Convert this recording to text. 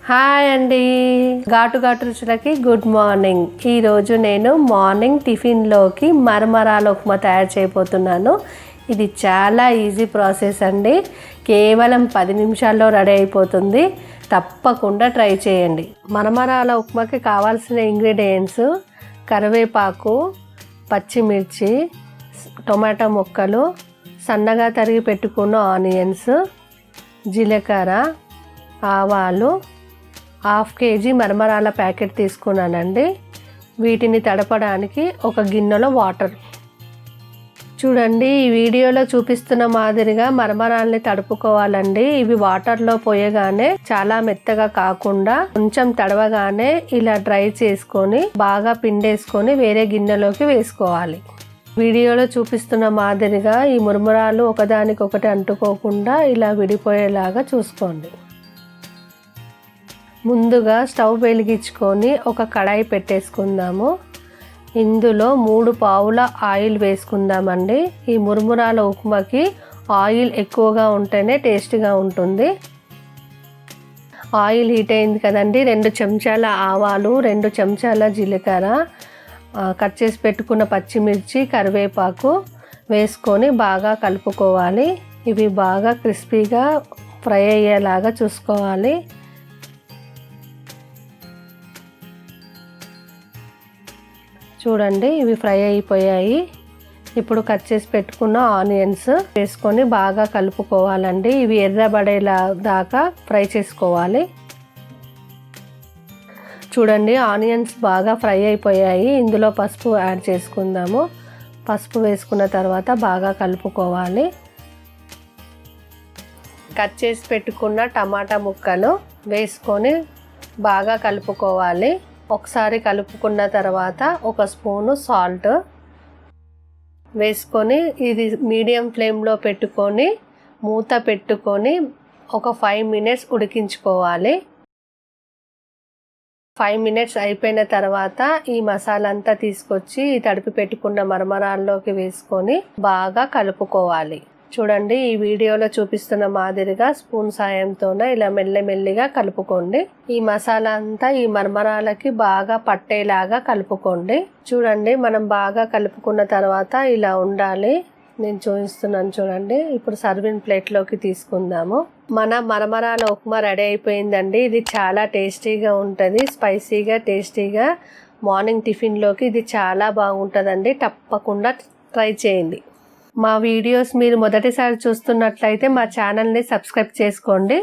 Hi అండి, ఘాటు ఘాటు రుచులకి గుడ్ మార్నింగ్. ఈరోజు నేను మార్నింగ్ టిఫిన్లోకి మరమరాల ఉప్మా తయారు చేయబోతున్నాను. ఇది చాలా ఈజీ ప్రాసెస్ అండి. కేవలం 10 నిమిషాల్లో రెడీ అయిపోతుంది. తప్పకుండా ట్రై చేయండి. మరమరాల ఉప్మాకి కావాల్సిన ఇంగ్రీడియంట్స్: కరివేపాకు, పచ్చిమిర్చి, టొమాటో ముక్కలు, సన్నగా తరిగి పెట్టుకున్న ఆనియన్స్, జీలకర్ర, ఆవాలు, 1/2 kg మరమరాల ప్యాకెట్ తీసుకున్నానండి. వీటిని తడపడానికి ఒక గిన్నెలో వాటర్. చూడండి, ఈ వీడియోలో చూపిస్తున్న మాదిరిగా మరమరాల్ని తడుపుకోవాలండి. ఇవి వాటర్లో పోయగానే చాలా మెత్తగా కాకుండా కొంచెం తడవగానే ఇలా డ్రై చేసుకొని బాగా పిండేసుకొని వేరే గిన్నెలోకి వేసుకోవాలి. వీడియోలో చూపిస్తున్న మాదిరిగా ఈ మురమరాలు ఒకదానికొకటి అంటుకోకుండా ఇలా విడిపోయేలాగా చూసుకోండి. ముందుగా స్టవ్ వెలిగించుకొని ఒక కడాయి పెట్టేసుకుందాము. ఇందులో 3 పావుల ఆయిల్ వేసుకుందామండి. ఈ మురమురాల ఉప్మాకి ఆయిల్ ఎక్కువగా ఉంటేనే టేస్ట్గా ఉంటుంది. ఆయిల్ హీట్ అయింది కదండి. 2 చెంచాల ఆవాలు, 2 చెంచాల జీలకర్ర, కట్ చేసి పెట్టుకున్న పచ్చిమిర్చి, కరివేపాకు వేసుకొని బాగా కలుపుకోవాలి. ఇవి బాగా క్రిస్పీగా ఫ్రై అయ్యేలాగా చూసుకోవాలి. చూడండి, ఇవి ఫ్రై అయిపోయాయి. ఇప్పుడు కట్ చేసి పెట్టుకున్న ఆనియన్స్ వేసుకొని బాగా కలుపుకోవాలండి. ఇవి ఎర్రబడేలా దాకా ఫ్రై చేసుకోవాలి. చూడండి, ఆనియన్స్ బాగా ఫ్రై అయిపోయాయి. ఇందులో పసుపు యాడ్ చేసుకుందాము. పసుపు వేసుకున్న తర్వాత బాగా కలుపుకోవాలి. కట్ చేసి పెట్టుకున్న టమాటా ముక్కలు వేసుకొని బాగా కలుపుకోవాలి. ఒకసారి కలుపుకున్న తర్వాత 1 స్పూను సాల్ట్ వేసుకొని ఇది మీడియం ఫ్లేమ్లో పెట్టుకొని మూత పెట్టుకొని ఒక 5 మినిట్స్ ఉడికించుకోవాలి. 5 మినిట్స్ అయిపోయిన తర్వాత ఈ మసాలా అంతా తీసుకొచ్చి ఈ తడిపి పెట్టుకున్న మరమరాల్లోకి వేసుకొని బాగా కలుపుకోవాలి. చూడండి, ఈ వీడియోలో చూపిస్తున్న మాదిరిగా స్పూన్ సాయంతోనే ఇలా మెల్లమెల్లిగా కలుపుకోండి. ఈ మసాలా అంతా ఈ మరమరాలకి బాగా పట్టేలాగా కలుపుకోండి. చూడండి, మనం బాగా కలుపుకున్న తర్వాత ఇలా ఉండాలి. నేను చూపిస్తున్నాను చూడండి. ఇప్పుడు సర్వింగ్ ప్లేట్లోకి తీసుకుందాము. మన మరమరాల ఉప్మా రెడీ అయిపోయిందండి. ఇది చాలా టేస్టీగా ఉంటుంది. స్పైసీగా, టేస్టీగా మార్నింగ్ టిఫిన్లోకి ఇది చాలా బాగుంటుందండి. తప్పకుండా ట్రై చేయండి. మా వీడియోస్ మీరు మొదటిసారి చూస్తున్నట్లయితే మా ఛానల్ని సబ్స్క్రైబ్ చేసుకోండి.